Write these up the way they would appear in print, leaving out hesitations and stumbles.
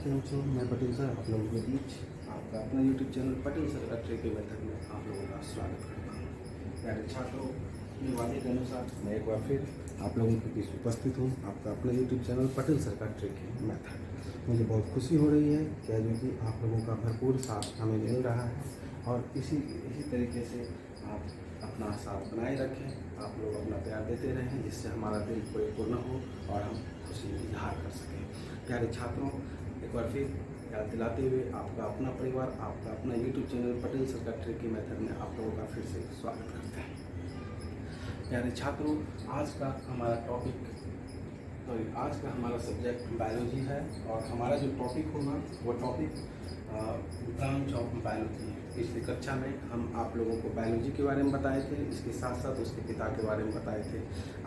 केम छो, मैं पटेल सर आप लोगों के बीच आपका अपना यूट्यूब चैनल पटेल सर का ट्रिक के मेथड में आप लोगों का स्वागत करता हूँ। प्यारे छात्रों, अपने वादे के अनुसार मैं एक बार फिर आप लोगों के बीच उपस्थित हूँ। आपका अपना यूट्यूब चैनल पटेल सर का ट्रिक के मेथड। मुझे बहुत खुशी हो रही है क्या जो कि आप लोगों का भरपूर साथ हमें मिल रहा है और इसी तरीके से आप अपना साथ बनाए रखें। आप लोग अपना प्यार देते रहें जिससे हमारा दिल परिपूर्ण हो और हम खुशी इजहार कर सकें। प्यारे छात्रों, एक बार फिर याद दिलाते हुए आपका अपना परिवार, आपका अपना यूट्यूब चैनल पटेल सर का ट्रिक मेथड में आप लोगों का फिर से स्वागत करते हैं। प्यारे छात्रों, आज का हमारा सब्जेक्ट बायोलॉजी है और हमारा जो टॉपिक होगा वो टॉपिक ब्रांच ऑफ बायोलॉजी है। पिछली कक्षा में हम आप लोगों को बायोलॉजी के बारे में बताए थे, इसके साथ साथ उसके पिता के बारे में बताए थे।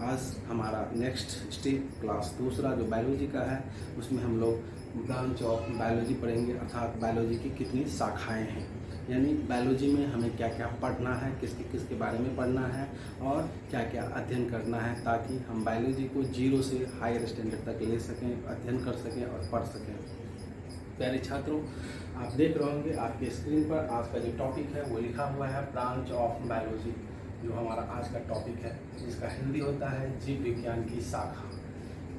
आज हमारा नेक्स्ट स्टेप क्लास दूसरा जो बायोलॉजी का है उसमें हम लोग ब्रांच ऑफ बायोलॉजी पढ़ेंगे, अर्थात बायोलॉजी की कितनी शाखाएं हैं, यानी बायोलॉजी में हमें क्या क्या पढ़ना है, किसके बारे में पढ़ना है और क्या क्या अध्ययन करना है, ताकि हम बायोलॉजी को जीरो से हायर स्टैंडर्ड तक ले सकें, अध्ययन कर सकें और पढ़ सकें। प्यारे छात्रों, आप देख रहे होंगे आपके स्क्रीन पर आज का जो टॉपिक है वो लिखा हुआ है ब्रांच ऑफ बायोलॉजी, जो हमारा आज का टॉपिक है, जिसका हिंदी होता है जीव विज्ञान की शाखा।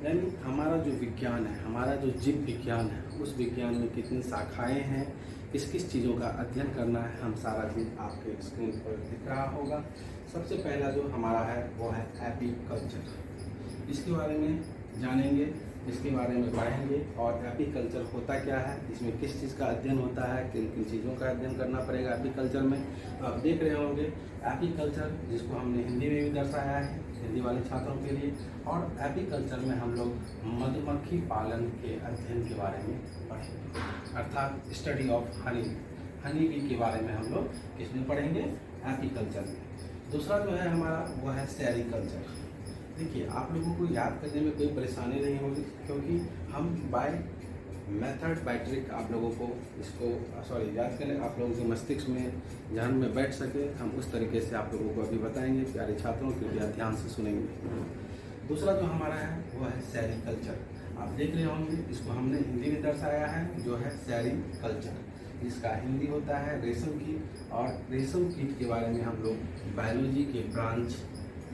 यानी हमारा जो विज्ञान है, हमारा जो जीव विज्ञान है, उस विज्ञान में कितनी शाखाएं हैं, किस किस चीज़ों का अध्ययन करना है, हम सारा चीज़ आपके स्क्रीन पर दिख रहा होगा। सबसे पहला जो हमारा है वो है एपीकल्चर। इसके बारे में जानेंगे, इसके बारे में पढ़ेंगे और एपीकल्चर होता क्या है, इसमें किस चीज़ का अध्ययन होता है, किन किन चीज़ों का अध्ययन करना पड़ेगा एपीकल्चर में। आप देख रहे होंगे एपीकल्चर, जिसको हमने हिंदी में भी दर्शाया है हिंदी वाले छात्रों के लिए। और एपीकल्चर में हम लोग मधुमक्खी पालन के अध्ययन के बारे में पढ़ेंगे, अर्थात स्टडी ऑफ हनी बी के बारे में हम लोग किसमें पढ़ेंगे, एपीकल्चर में। दूसरा जो है हमारा वो है सेरीकल्चर। देखिए, आप लोगों को याद करने में कोई परेशानी नहीं होगी, क्योंकि हम बाय ट्रिक आप लोगों को याद करें, आप लोगों के मस्तिष्क में ध्यान में बैठ सके, हम उस तरीके से आप लोगों को अभी बताएंगे। प्यारे छात्रों, कृपया ध्यान से सुनेंगे। दूसरा जो हमारा है वो है सेरीकल्चर। आप देख रहे होंगे, इसको हमने हिंदी में दर्शाया है, जो है सेरीकल्चर। इसका हिंदी होता है रेशम कीट, और रेशम कीट के बारे में हम लोग बायोलॉजी के ब्रांच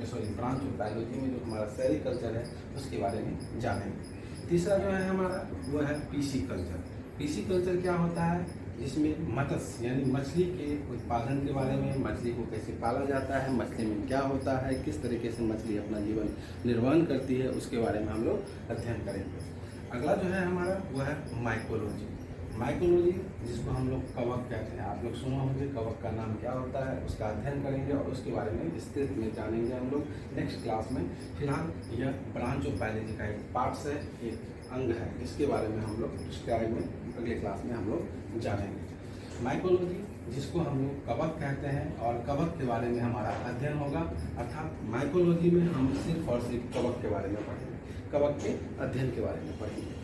ऑफ बायोलॉजी में जो हमारा सेरीकल्चर है उसके बारे में जानेंगे। तीसरा जो है हमारा वो है पीसीकल्चर। पीसीकल्चर क्या होता है, जिसमें मत्स्य यानी मछली के उत्पादन के बारे में, मछली को कैसे पाला जाता है, मछली में क्या होता है, किस तरीके से मछली अपना जीवन निर्वहन करती है, उसके बारे में हम लोग अध्ययन करेंगे। अगला जो है हमारा वो है माइकोलॉजी। माइकोलॉजी, जिसको हम लोग कवक कहते हैं, आप लोग सुना होंगे कवक का नाम क्या होता है, उसका अध्ययन करेंगे और उसके बारे में विस्तृत में जानेंगे हम लोग नेक्स्ट क्लास में। फिलहाल यह ब्रांच ऑफ बायोलॉजी का एक पार्ट है, एक अंग है, इसके बारे में हम लोग डिस्क्राइब में अगले क्लास में हम लोग जानेंगे। माइकोलॉजी, जिसको हम लोग कवक कहते हैं, और कवक के बारे में हमारा अध्ययन होगा, अर्थात माइकोलॉजी में हम सिर्फ और सिर्फ कवक के बारे में पढ़ेंगे, कवक के अध्ययन के बारे में पढ़ेंगे।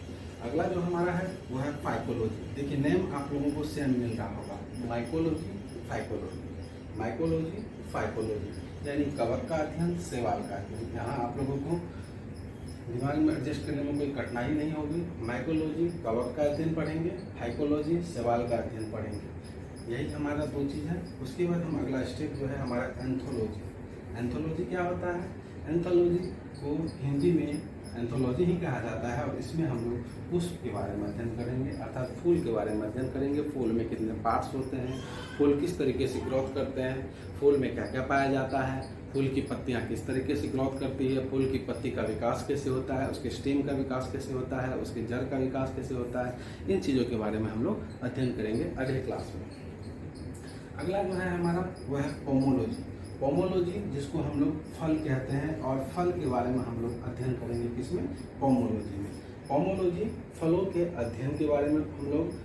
अगला जो हमारा है वो है फाइकोलॉजी। देखिए, नेम आप लोगों को सेम मिल रहा होगा, माइकोलॉजी, फाइकोलॉजी, यानी कवक का अध्ययन, शैवाल का अध्ययन। यहाँ आप लोगों को दिमाग में एडजस्ट करने में कोई कठिनाई नहीं होगी। माइकोलॉजी कवक का अध्ययन पढ़ेंगे, फाइकोलॉजी शैवाल का अध्ययन पढ़ेंगे। यही हमारा दो चीज़ है। उसके बाद हम अगला स्टेप जो है हमारा एंथोलॉजी। एंथोलॉजी क्या होता है, एंथोलॉजी को हिंदी में एंथोलॉजी ही कहा जाता है, और इसमें हम लोग पुष्प के बारे में अध्ययन करेंगे, अर्थात फूल के बारे में अध्ययन करेंगे। फूल में कितने पार्ट्स होते हैं, फूल किस तरीके से ग्रोथ करते हैं, फूल में क्या क्या पाया जाता है, फूल की पत्तियां किस तरीके से ग्रोथ करती है, फूल की पत्ती का विकास कैसे होता है, उसके स्टेम का विकास कैसे होता है, उसके जड़ का विकास कैसे होता है, इन चीज़ों के बारे में हम लोग अध्ययन करेंगे अगले क्लास में। अगला जो है हमारा वो है पोमोलॉजी। पोमोलॉजी, जिसको हम लोग फल कहते हैं, और फल के बारे में हम लोग अध्ययन करेंगे किसमें, पोमोलॉजी में। पोमोलॉजी, फलों के अध्ययन के बारे में हम लोग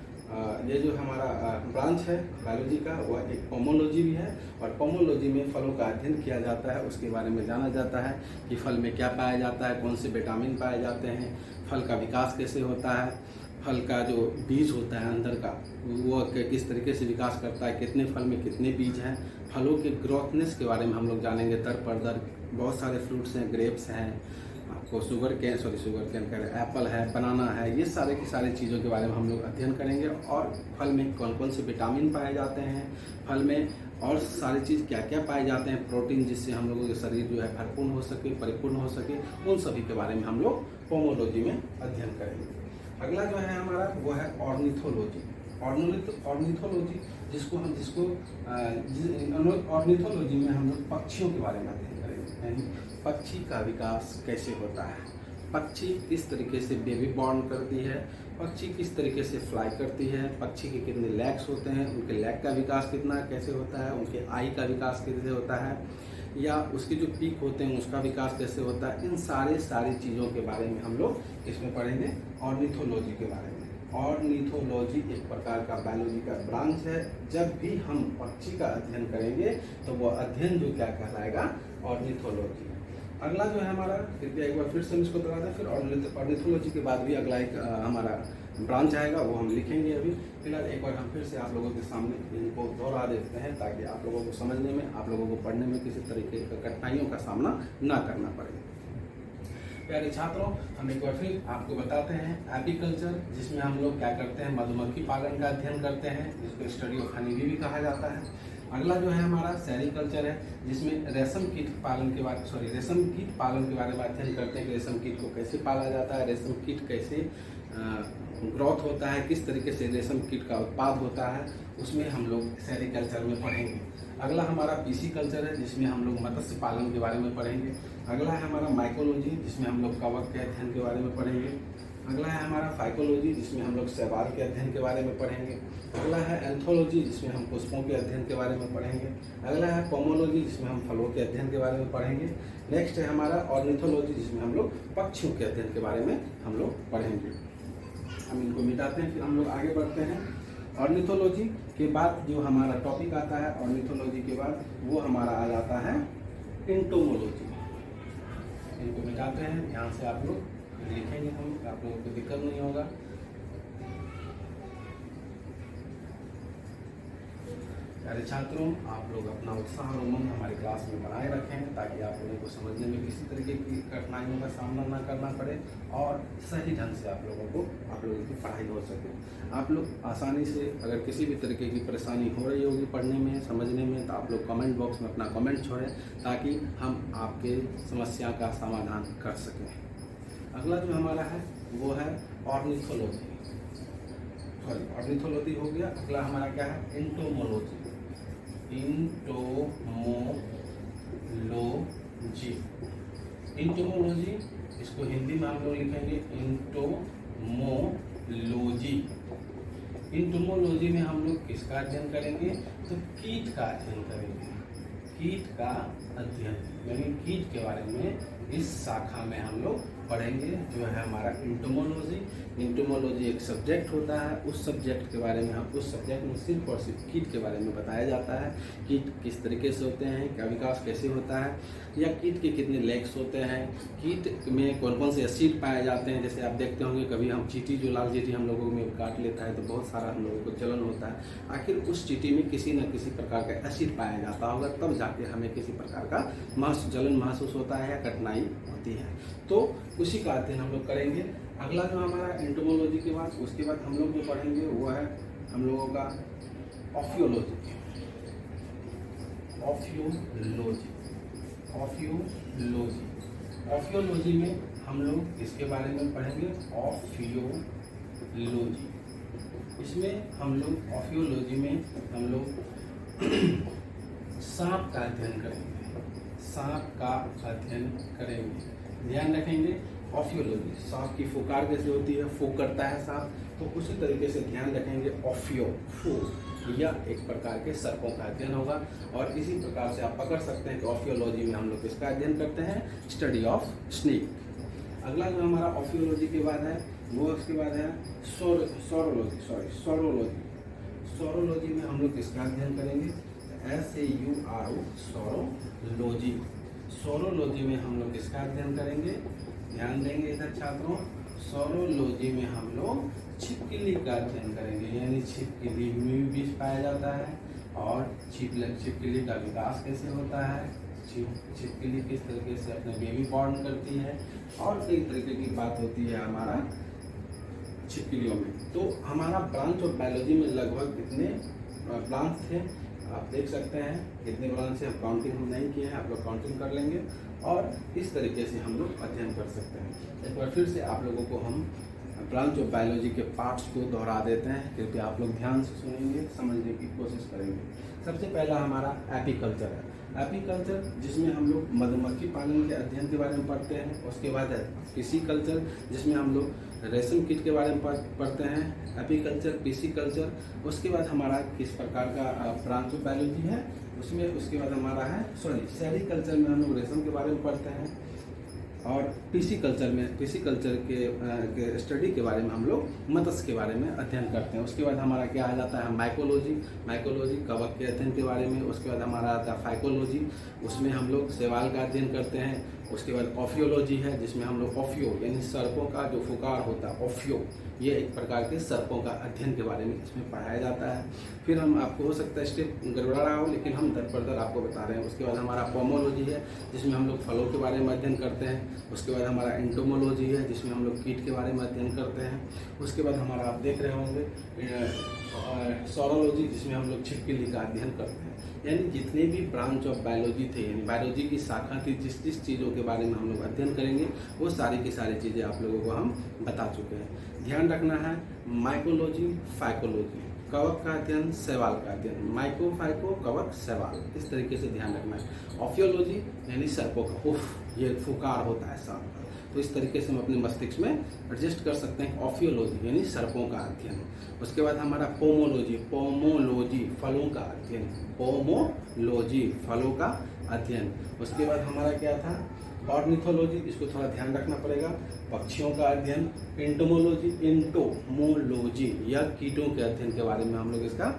ये जो हमारा ब्रांच है बायोलॉजी का, वह एक पोमोलॉजी भी है, और पोमोलॉजी में फलों का अध्ययन किया जाता है, उसके बारे में जाना जाता है कि फल में क्या पाया जाता है, कौन से विटामिन पाए जाते हैं, फल का विकास कैसे होता है, फल का जो बीज होता है अंदर का वो किस तरीके से विकास करता है, कितने फल में कितने बीज हैं, फलों के ग्रोथनेस के बारे में हम लोग जानेंगे। दर पर दर बहुत सारे फ्रूट्स हैं, ग्रेप्स हैं, आपको शुगर कैन कह रहे हैं, एप्पल है, बनाना है, ये सारे की सारी चीज़ों के बारे में हम लोग अध्ययन करेंगे। और फल में कौन कौन से विटामिन पाए जाते हैं, फल में और सारी चीज़ क्या क्या पाए जाते हैं, प्रोटीन, जिससे हम लोगों के शरीर जो है भरपूर हो सके, परिपूर्ण हो सके, उन सभी के बारे में हम लोग पोमोलॉजी में अध्ययन करेंगे। अगला जो है हमारा वो है ऑर्निथोलॉजी। ऑर्निथोलॉजी ऑर्निथोलॉजी में हम लोग पक्षियों के बारे में अध्ययन करेंगे, यानी पक्षी का विकास कैसे होता है, पक्षी किस तरीके से बेबी बॉर्न करती है, पक्षी किस तरीके से फ्लाई करती है, पक्षी के कितने लेग्स होते हैं, उनके लेग का विकास कितना कैसे होता है, उनके आई का विकास कैसे होता है, या उसके जो पीक होते हैं उसका विकास कैसे होता है, इन सारी चीज़ों के बारे में हम लोग इसमें पढ़ेंगे ऑर्निथोलॉजी के बारे में। ऑर्निथोलॉजी एक प्रकार का बायोलॉजी का ब्रांच है। जब भी हम पक्षी का अध्ययन करेंगे तो वो अध्ययन जो क्या कहलाएगा, ऑर्निथोलॉजी। अगला जो है हमारा, कृपया एक बार फिर से हम इसको दोहरा दें, फिर ऑर्निथोलॉजी के बाद भी अगला एक हमारा ब्रांच आएगा, वो हम लिखेंगे। अभी फिलहाल एक बार हम फिर से आप लोगों के सामने इनको दोहरा देते हैं, ताकि आप लोगों को समझने में, आप लोगों को पढ़ने में किसी तरीके की कठिनाइयों का सामना ना करना पड़े। प्यारे छात्रों, हम एक बार फिर आपको बताते हैं एपीकल्चर, जिसमें हम लोग क्या करते हैं, मधुमक्खी पालन का अध्ययन करते हैं, जिसको स्टडी ऑफ हनी बी भी कहा जाता है। अगला जो है हमारा सेरिकल्चर है, जिसमें रेशम कीट पालन के बारे में अध्ययन करते हैं कि रेशम कीट को कैसे पाला जाता है, रेशम कीट कैसे ग्रोथ होता है, किस तरीके से रेशम कीट का उत्पाद होता है, उसमें हम लोग सेरिकल्चर में पढ़ेंगे। अगला हमारा पीसीकल्चर है, जिसमें हम लोग मत्स्य पालन के बारे में पढ़ेंगे। अगला है हमारा माइकोलॉजी, जिसमें हम लोग कवक के अध्ययन के बारे में पढ़ेंगे। अगला है हमारा फाइकोलॉजी, जिसमें हम लोग शैवाल के अध्ययन के बारे में पढ़ेंगे। अगला है एंथोलॉजी, जिसमें हम पुष्पों के अध्ययन के बारे में पढ़ेंगे। अगला है पोमोलॉजी, जिसमें हम फलों के अध्ययन के बारे में पढ़ेंगे। नेक्स्ट है हमारा ऑर्निथोलॉजी, जिसमें हम लोग पक्षियों के अध्ययन के बारे में हम लोग पढ़ेंगे। हम इनको मिटाते हैं, फिर हम लोग आगे बढ़ते हैं। ऑर्निथोलॉजी के बाद जो हमारा टॉपिक आता है, ऑर्निथोलॉजी के बाद वो हमारा आ जाता है एंटोमोलॉजी। इनको मिटाते हैं, यहाँ से आप लोग लिखेंगे, हम आप लोगों को दिक्कत नहीं होगा। प्यारे छात्रों, आप लोग अपना उत्साह और उमंग हमारी क्लास में बनाए रखें, ताकि आप लोगों को समझने में किसी तरीके की कठिनाइयों का सामना ना करना पड़े और सही ढंग से आप लोगों की पढ़ाई हो सके। आप लोग आसानी से, अगर किसी भी तरीके की परेशानी हो रही होगी पढ़ने में, समझने में, तो आप लोग कमेंट बॉक्स में अपना कमेंट छोड़ें, ताकि हम आपके समस्या का समाधान कर सकें। अगला जो हमारा है वो है ऑर्निथोलॉजी। ऑर्निथोलॉजी हो गया। अगला हमारा क्या है, एंटोमोलॉजी। इंटोमोलॉजी, इसको हिंदी में हम लोग लिखेंगे इंटोमोलॉजी। इंटोमोलॉजी में हम लोग किसका अध्ययन करेंगे, तो कीट का अध्ययन करेंगे। कीट का अध्ययन यानी कीट के बारे में इस शाखा में हम लोग पढ़ेंगे, जो है हमारा इंटोमोलॉजी। इंटोमोलॉजी एक सब्जेक्ट होता है, उस सब्जेक्ट के बारे में उस सब्जेक्ट में सिर्फ और सिर्फ कीट के बारे में बताया जाता है। कीट किस तरीके से होते हैं, क्या विकास कैसे होता है, या कीट के कितने लेग्स होते हैं, कीट में कौन कौन से एसिड पाए जाते हैं। जैसे आप देखते होंगे कभी हम चींटी, जो लाल चींटी हम लोगों में काट लेता है तो बहुत सारा हम लोगों को जलन होता है। आखिर उस चींटी में किसी न किसी प्रकार का एसिड पाया जाता होगा, तब जाके हमें किसी प्रकार का जलन महसूस होता है या कठिनाई होती है, तो उसी का अध्ययन हम लोग करेंगे। अगला जो हमारा एंटोमोलॉजी के बाद, उसके बाद हम लोग जो पढ़ेंगे वो है हम लोगों का ऑफियोलॉजी। ऑफियोलॉजी में हम लोग इसके बारे में पढ़ेंगे, ऑफियोलॉजी। इसमें हम लोग ऑफियोलॉजी में हम लोग सांप का अध्ययन करेंगे। ध्यान रखेंगे, ऑफियोलॉजी, सांप की फुकार कैसे होती है, फूक करता है सांप, तो उसी तरीके से ध्यान रखेंगे। यह एक प्रकार के सर्पों का अध्ययन होगा, और इसी प्रकार से आप पकड़ सकते हैं कि ऑफियोलॉजी में हम लोग इसका अध्ययन करते हैं, स्टडी ऑफ स्नेक। अगला जो हमारा ऑफियोलॉजी के बाद है वो उसके बाद है सोरोलॉजी में हम लोग किसका अध्ययन करेंगे, सोरोलॉजी। सोरोलॉजी में हम लोग किसका अध्ययन करेंगे, ध्यान देंगे इधर छात्रों। सोरोलॉजी में हम लोग छिपकली का अध्ययन करेंगे, यानी छिपकली में भी बीज पाया जाता है, और छिपकली का विकास कैसे होता है, छिपकली किस तरीके से अपने बेबी बॉर्न करती है, और कई तरीके की बात होती है हमारा छिपकलियों में। तो हमारा ब्रांच ऑफ बायोलॉजी में लगभग कितने ब्रांच थे आप देख सकते हैं, कितने ब्रांच से काउंटिंग हम नहीं किए हैं, आप लोग काउंटिंग कर लेंगे और इस तरीके से हम लोग अध्ययन कर सकते हैं। एक बार फिर से आप लोगों को हम ब्रांच ऑफ बायोलॉजी के पार्ट्स को दोहरा देते हैं, कृपया आप लोग ध्यान से सुनेंगे, समझने की कोशिश करेंगे। सबसे पहला हमारा एपीकल्चर है। एपीकल्चर जिसमें हम लोग मधुमक्खी पालन के अध्ययन के बारे में पढ़ते हैं। उसके बाद है पिसीकल्चर जिसमें हम लोग रेशम कीट के बारे में पढ़ते हैं। एपीकल्चर, पिसीकल्चर, उसके बाद हमारा किस प्रकार का ब्रांच ऑफ बायोलॉजी है उसमें, उसके बाद हमारा है सेरीकल्चर में हम लोग रेशम के बारे में पढ़ते हैं, और पिसीकल्चर के स्टडी के बारे में हम लोग मत्स्य के बारे में अध्ययन करते हैं। उसके बाद हमारा क्या आ जाता है माइकोलॉजी कवक के अध्ययन के बारे में। उसके बाद हमारा आता है फाइकोलॉजी, उसमें हम लोग शैवाल का अध्ययन करते हैं। उसके बाद ऑफियोलॉजी है जिसमें हम लोग ऑफियो यानी सर्पों का जो फुकार होता है, ऑफियो, ये एक प्रकार के सर्पों का अध्ययन के बारे में इसमें पढ़ाया जाता है। फिर हम आपको हो सकता है स्टेप गड़बड़ा रहा हो, लेकिन हम दर पर दर आपको बता रहे हैं। उसके बाद हमारा पोमोलॉजी है जिसमें हम लोग फलों के बारे में अध्ययन करते हैं। उसके बाद हमारा एंटोमोलॉजी है जिसमें हम लोग कीट के बारे में अध्ययन करते हैं। उसके बाद हमारा आप देख रहे होंगे सौरोलॉजी जिसमें हम लोग छिपकली का अध्ययन करते हैं। यानी जितने भी ब्रांच ऑफ बायोलॉजी थे, यानी बायोलॉजी की शाखा थी, जिस जिस चीज़ों के बारे में हम लोग अध्ययन करेंगे वो सारी की सारी चीज़ें आप लोगों को हम बता चुके हैं। ध्यान रखना है, माइकोलॉजी, फाइकोलॉजी, कवक का अध्ययन, शैवाल का अध्ययन, माइको, फाइको, कवक, शैवाल, इस तरीके से ध्यान रखना है। ऑफियोलॉजी यानी सर्पों का उफ, ये फुकार होता है सांप का, तो इस तरीके से हम अपने मस्तिष्क में एडजस्ट कर सकते हैं। ऑफियोलॉजी यानी सर्पों का अध्ययन। उसके बाद हमारा पोमोलॉजी फलों का अध्ययन, पोमोलॉजी फलों का अध्ययन। उसके बाद हमारा क्या था, ऑर्निथोलॉजी, इसको थोड़ा ध्यान रखना पड़ेगा, पक्षियों का अध्ययन। एंटोमोलॉजी या कीटों के अध्ययन के बारे में हम लोग इसका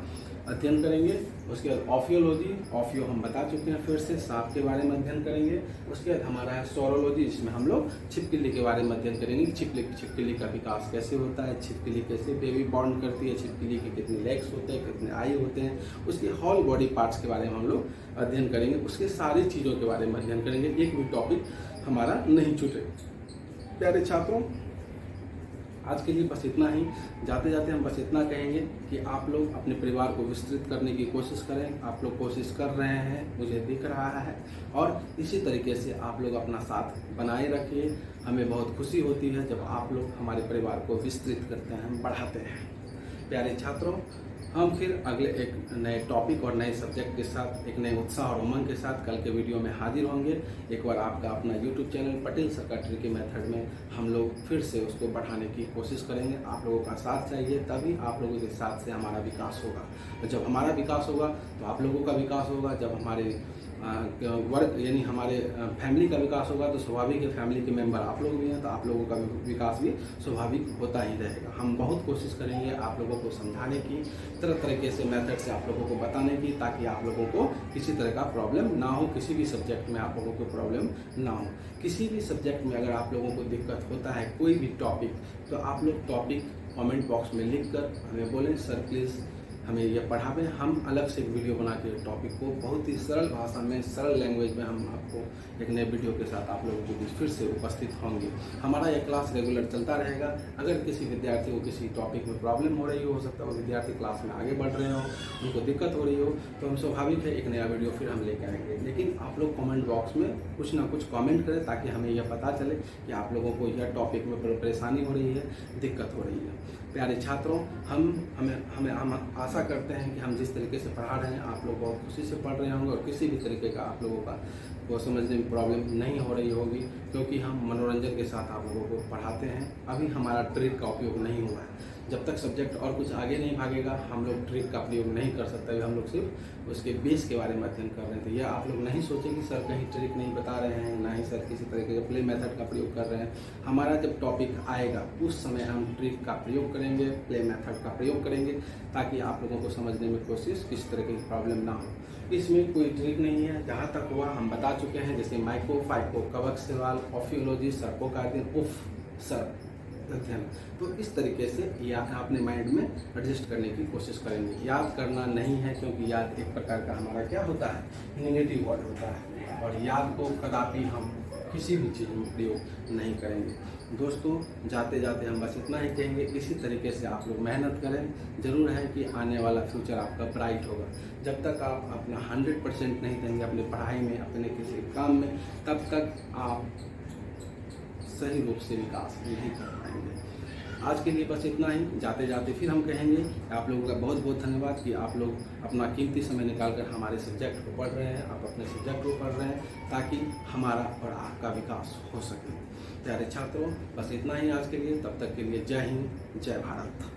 अध्ययन करेंगे। उसके बाद ऑफियोलॉजी, ऑफियो हम बता चुके हैं, फिर से सांप के बारे में अध्ययन करेंगे। उसके बाद हमारा है सौरोलॉजी जिसमें हम लोग छिपकली के बारे में अध्ययन करेंगे। छिपकली का विकास कैसे होता है, छिपकली कैसे बेबी बॉर्न करती है, छिपकली के कितने लेग्स होते हैं, कितने आई होते हैं, उसके होल बॉडी पार्ट्स के बारे में हम लोग अध्ययन करेंगे। उसके सारी चीज़ों के बारे में अध्ययन करेंगे, एक भी टॉपिक हमारा नहीं छूटे। प्यारे छात्रों, आज के लिए बस इतना ही। जाते जाते हम बस इतना कहेंगे कि आप लोग अपने परिवार को विस्तृत करने की कोशिश करें। आप लोग कोशिश कर रहे हैं, मुझे दिख रहा है, और इसी तरीके से आप लोग अपना साथ बनाए रखिए। हमें बहुत खुशी होती है जब आप लोग हमारे परिवार को विस्तृत करते हैं, बढ़ाते हैं। प्यारे छात्रों, हम फिर अगले एक नए टॉपिक और नए सब्जेक्ट के साथ, एक नए उत्साह और उमंग के साथ कल के वीडियो में हाजिर होंगे। एक बार आपका अपना YouTube चैनल पटेल सेक्रेटरी के मेथड में हम लोग फिर से उसको बढ़ाने की कोशिश करेंगे। आप लोगों का साथ चाहिए, तभी आप लोगों के साथ से हमारा विकास होगा। और जब हमारा विकास होगा तो आप लोगों का विकास होगा। जब हमारे वर्ग यानी हमारे फैमिली का विकास होगा तो स्वाभाविक है, फैमिली के मेंबर आप लोग भी हैं तो आप लोगों का विकास भी स्वाभाविक होता ही रहेगा। हम बहुत कोशिश करेंगे आप लोगों को समझाने की, तरह तरीके से मेथड से आप लोगों को बताने की, ताकि आप लोगों को किसी तरह का प्रॉब्लम ना हो, किसी भी सब्जेक्ट में आप लोगों को प्रॉब्लम ना हो। किसी भी सब्जेक्ट में अगर आप लोगों को दिक्कत होता है, कोई भी टॉपिक, तो आप लोग टॉपिक कमेंट बॉक्स में लिख कर हमें बोलें, सर प्लीज़ हमें ये पढ़ावें। हम अलग से एक वीडियो बना के टॉपिक को बहुत ही सरल भाषा में, सरल लैंग्वेज में हम आपको एक नए वीडियो के साथ आप लोगों के बीच फिर से उपस्थित होंगे। हमारा ये क्लास रेगुलर चलता रहेगा। अगर किसी विद्यार्थी को किसी टॉपिक में प्रॉब्लम हो रही हो सकता है वो विद्यार्थी क्लास में आगे बढ़ रहे हो, उनको दिक्कत हो रही हो, तो हम स्वाभाविक है एक नया वीडियो फिर हम लेकर आएंगे। लेकिन आप लोग कमेंट बॉक्स में कुछ ना कुछ कमेंट करें ताकि हमें यह पता चले कि आप लोगों को यह टॉपिक में परेशानी हो रही है, दिक्कत हो रही है। प्यारे छात्रों, हम आशा करते हैं कि हम जिस तरीके से पढ़ा रहे हैं आप लोग बहुत खुशी से पढ़ रहे होंगे और किसी भी तरीके का आप लोगों का को समझने में प्रॉब्लम नहीं हो रही होगी, क्योंकि हम मनोरंजन के साथ आप लोगों को पढ़ाते हैं। अभी हमारा ट्रिक का उपयोग नहीं हुआ है। जब तक सब्जेक्ट और कुछ आगे नहीं भागेगा हम लोग ट्रिक का प्रयोग नहीं कर सकते। हम लोग सिर्फ उसके बेस के बारे में अध्ययन कर रहे थे। यह आप लोग नहीं सोचें कि सर कहीं ट्रिक नहीं बता रहे हैं, ना ही सर किसी तरीके का प्ले मेथड का प्रयोग कर रहे हैं। हमारा जब टॉपिक आएगा उस समय हम ट्रिक का प्रयोग करेंगे, प्ले मेथड का प्रयोग करेंगे, ताकि आप लोगों को समझने में कोशिश किसी तरह की प्रॉब्लम ना हो। इसमें कोई ट्रिक नहीं है, जहाँ तक हुआ हम बता चुके हैं। जैसे माइको, फाइको, कवक, शैवाल, ऑफियोलॉजी, सर्पों का अध्ययन, उफ सर तथ्य है। तो इस तरीके से या अपने माइंड में एडजस्ट करने की कोशिश करेंगे। याद करना नहीं है, क्योंकि याद एक प्रकार का हमारा क्या होता है, नेगेटिव वर्ड होता है, और याद को कदापि हम किसी भी चीज़ में प्रयोग नहीं करेंगे। दोस्तों, जाते जाते हम बस इतना ही कहेंगे, इसी तरीके से आप लोग मेहनत करें। ज़रूर है कि आने वाला फ्यूचर आपका ब्राइट होगा। जब तक आप अपना 100% नहीं देंगे अपनी पढ़ाई में, अपने किसी काम में, तब तक आप सही रूप से विकास नहीं कर पाएंगे। आज के लिए बस इतना ही। जाते जाते फिर हम कहेंगे आप लोगों का बहुत बहुत धन्यवाद कि आप लोग अपना कीमती समय निकालकर हमारे सब्जेक्ट को पढ़ रहे हैं, आप अपने सब्जेक्ट को पढ़ रहे हैं, ताकि हमारा और आपका विकास हो सके। प्यारे छात्रों, बस इतना ही आज के लिए। तब तक के लिए जय हिंद, जय भारत।